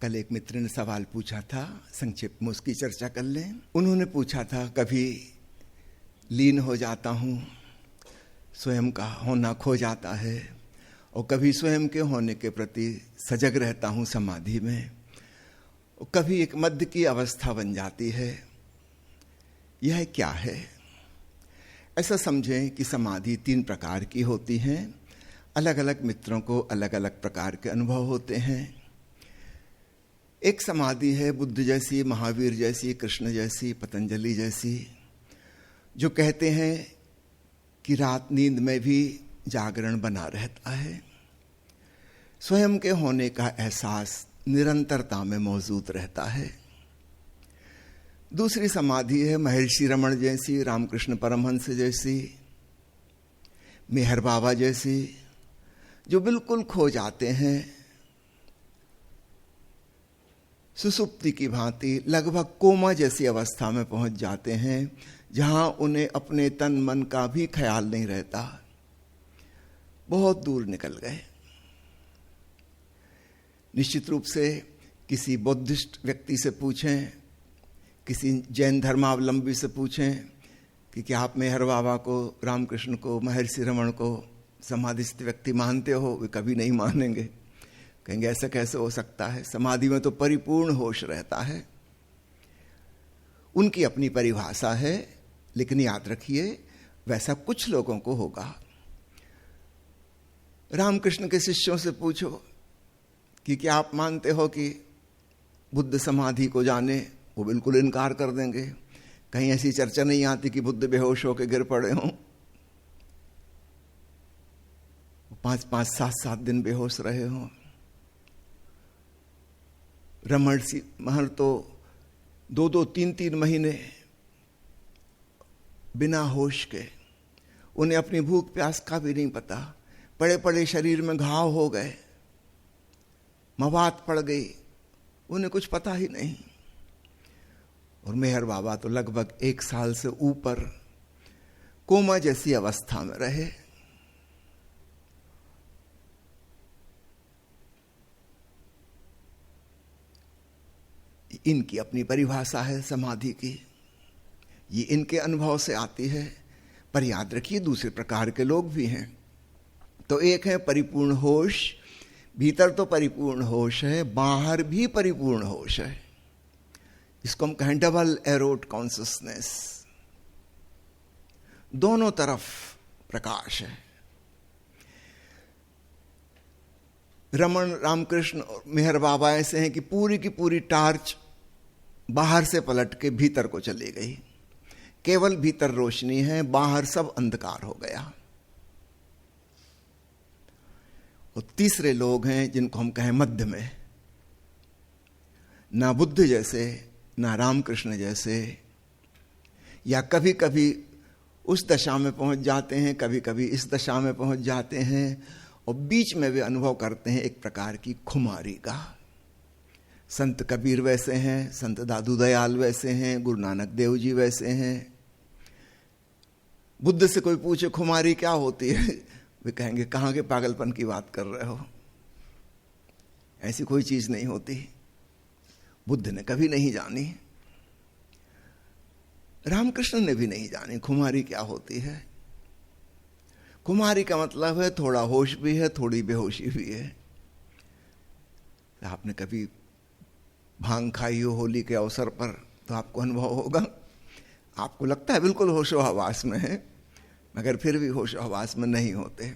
कल एक मित्र ने सवाल पूछा था, संक्षिप्त में उसकी चर्चा कर लें। उन्होंने पूछा था, कभी लीन हो जाता हूँ, स्वयं का होना खो जाता है, और कभी स्वयं के होने के प्रति सजग रहता हूँ समाधि में, और कभी एक मध्य की अवस्था बन जाती है। यह क्या है? ऐसा समझें कि समाधि 3 प्रकार की होती हैं। अलग अलग मित्रों को अलग अलग प्रकार के अनुभव होते हैं। एक समाधि है बुद्ध जैसी, महावीर जैसी, कृष्ण जैसी, पतंजलि जैसी, जो कहते हैं कि रात नींद में भी जागरण बना रहता है, स्वयं के होने का एहसास निरंतरता में मौजूद रहता है। दूसरी समाधि है महर्षि रमण जैसी, रामकृष्ण परमहंस जैसी, मेहर बाबा जैसी, जो बिल्कुल खो जाते हैं, सुसुप्ति की भांति लगभग कोमा जैसी अवस्था में पहुंच जाते हैं, जहां उन्हें अपने तन मन का भी ख्याल नहीं रहता, बहुत दूर निकल गए। निश्चित रूप से किसी बुद्धिस्ट व्यक्ति से पूछें, किसी जैन धर्मावलंबी से पूछें कि क्या आप मेहर बाबा को, रामकृष्ण को, महर्षि रमण को समाधिस्थ व्यक्ति मानते हो? वे कभी नहीं मानेंगे। कहेंगे ऐसा कैसे हो सकता है, समाधि में तो परिपूर्ण होश रहता है। उनकी अपनी परिभाषा है, लेकिन याद रखिए वैसा कुछ लोगों को होगा। रामकृष्ण के शिष्यों से पूछो कि क्या आप मानते हो कि बुद्ध समाधि को जाने? वो बिल्कुल इनकार कर देंगे। कहीं ऐसी चर्चा नहीं आती कि बुद्ध बेहोश होकर गिर पड़े हों, 5-5, 7-7 दिन बेहोश रहे हों। रमण महर तो 2-2, 3-3 महीने बिना होश के, उन्हें अपनी भूख प्यास का भी नहीं पता, पड़े पड़े शरीर में घाव हो गए, मवात पड़ गई, उन्हें कुछ पता ही नहीं। और मेहर बाबा तो लगभग 1 साल से ऊपर कोमा जैसी अवस्था में रहे। इनकी अपनी परिभाषा है समाधि की, ये इनके अनुभव से आती है। पर याद रखिए दूसरे प्रकार के लोग भी हैं। तो एक है परिपूर्ण होश, भीतर तो परिपूर्ण होश है, बाहर भी परिपूर्ण होश है। इसको हम कहें डबल एरोड कॉन्शसनेस, दोनों तरफ प्रकाश है। रमण, रामकृष्ण और मेहर बाबा ऐसे हैं कि पूरी की पूरी टार्च बाहर से पलट के भीतर को चली गई, केवल भीतर रोशनी है, बाहर सब अंधकार हो गया। और तीसरे लोग हैं जिनको हम कहें मध्य में, ना बुद्ध जैसे, ना रामकृष्ण जैसे, या कभी कभी उस दशा में पहुंच जाते हैं, कभी कभी इस दशा में पहुंच जाते हैं, और बीच में वे अनुभव करते हैं एक प्रकार की खुमारी का। संत कबीर वैसे हैं, संत दादू दयाल वैसे हैं, गुरु नानक देव जी वैसे हैं। बुद्ध से कोई पूछे खुमारी क्या होती है, वे कहेंगे कहाँ के पागलपन की बात कर रहे हो, ऐसी कोई चीज नहीं होती, बुद्ध ने कभी नहीं जानी, रामकृष्ण ने भी नहीं जानी खुमारी क्या होती है। खुमारी का मतलब है थोड़ा होश भी है, थोड़ी बेहोशी भी है। आपने कभी भांग खाई हो होली के अवसर पर तो आपको अनुभव होगा, आपको लगता है बिल्कुल होशो हवास में है, मगर फिर भी होशो हवास में नहीं होते,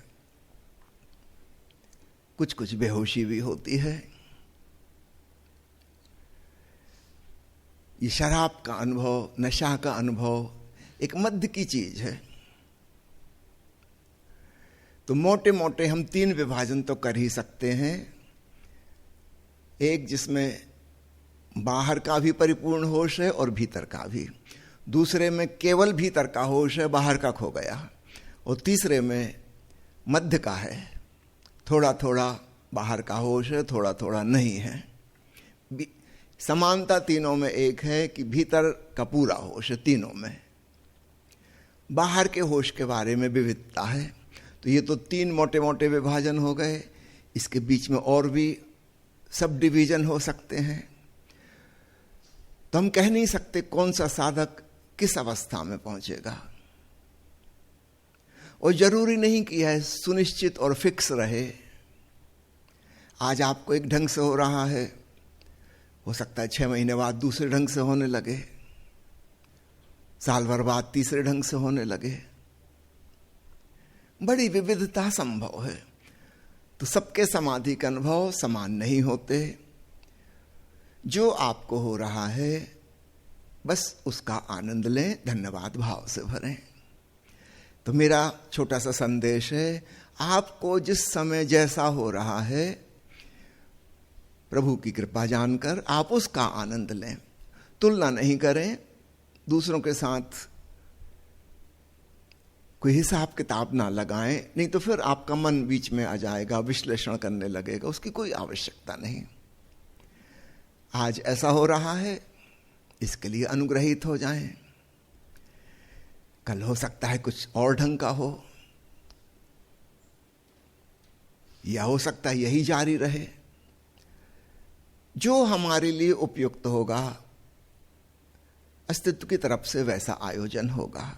कुछ कुछ बेहोशी भी होती है। ये शराब का अनुभव, नशा का अनुभव एक मध्य की चीज है। तो मोटे मोटे हम 3 विभाजन तो कर ही सकते हैं। एक जिसमें बाहर का भी परिपूर्ण होश है और भीतर का भी, दूसरे में केवल भीतर का होश है, बाहर का खो गया, और तीसरे में मध्य का है, थोड़ा थोड़ा बाहर का होश है, थोड़ा थोड़ा नहीं है। समानता तीनों में एक है कि भीतर का पूरा होश है तीनों में, बाहर के होश के बारे में विविधता है। तो ये तो 3 मोटे मोटे विभाजन हो गए। इसके बीच में और भी सब डिवीजन हो सकते हैं, तो हम कह नहीं सकते कौन सा साधक किस अवस्था में पहुंचेगा। और जरूरी नहीं कि यह सुनिश्चित और फिक्स रहे। आज आपको एक ढंग से हो रहा है, हो सकता है 6 महीने बाद दूसरे ढंग से होने लगे, साल भर बाद तीसरे ढंग से होने लगे। बड़ी विविधता संभव है। तो सबके समाधि के अनुभव समान नहीं होते। जो आपको हो रहा है बस उसका आनंद लें, धन्यवाद भाव से भरें। तो मेरा छोटा सा संदेश है, आपको जिस समय जैसा हो रहा है प्रभु की कृपा जानकर आप उसका आनंद लें। तुलना नहीं करें, दूसरों के साथ कोई हिसाब किताब ना लगाएं, नहीं तो फिर आपका मन बीच में आ जाएगा, विश्लेषण करने लगेगा, उसकी कोई आवश्यकता नहीं। आज ऐसा हो रहा है, इसके लिए अनुग्रहित हो जाएं। कल हो सकता है कुछ और ढंग का हो, या हो सकता है यही जारी रहे। जो हमारे लिए उपयुक्त होगा, अस्तित्व की तरफ से वैसा आयोजन होगा।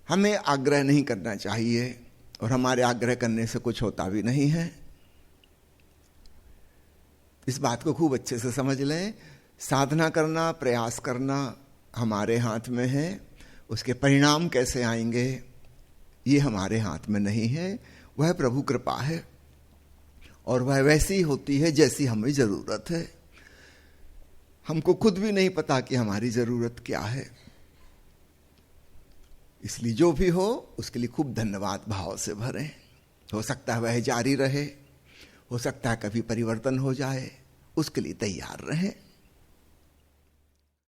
हमें आग्रह नहीं करना चाहिए, और हमारे आग्रह करने से कुछ होता भी नहीं है। इस बात को खूब अच्छे से समझ लें। साधना करना, प्रयास करना हमारे हाथ में है, उसके परिणाम कैसे आएंगे ये हमारे हाथ में नहीं है। वह प्रभु कृपा है, और वह वैसी होती है जैसी हमें जरूरत है। हमको खुद भी नहीं पता कि हमारी जरूरत क्या है। इसलिए जो भी हो उसके लिए खूब धन्यवाद भाव से भरें। हो सकता है वह जारी रहे, हो सकता है कभी परिवर्तन हो जाए, उसके लिए तैयार रहें।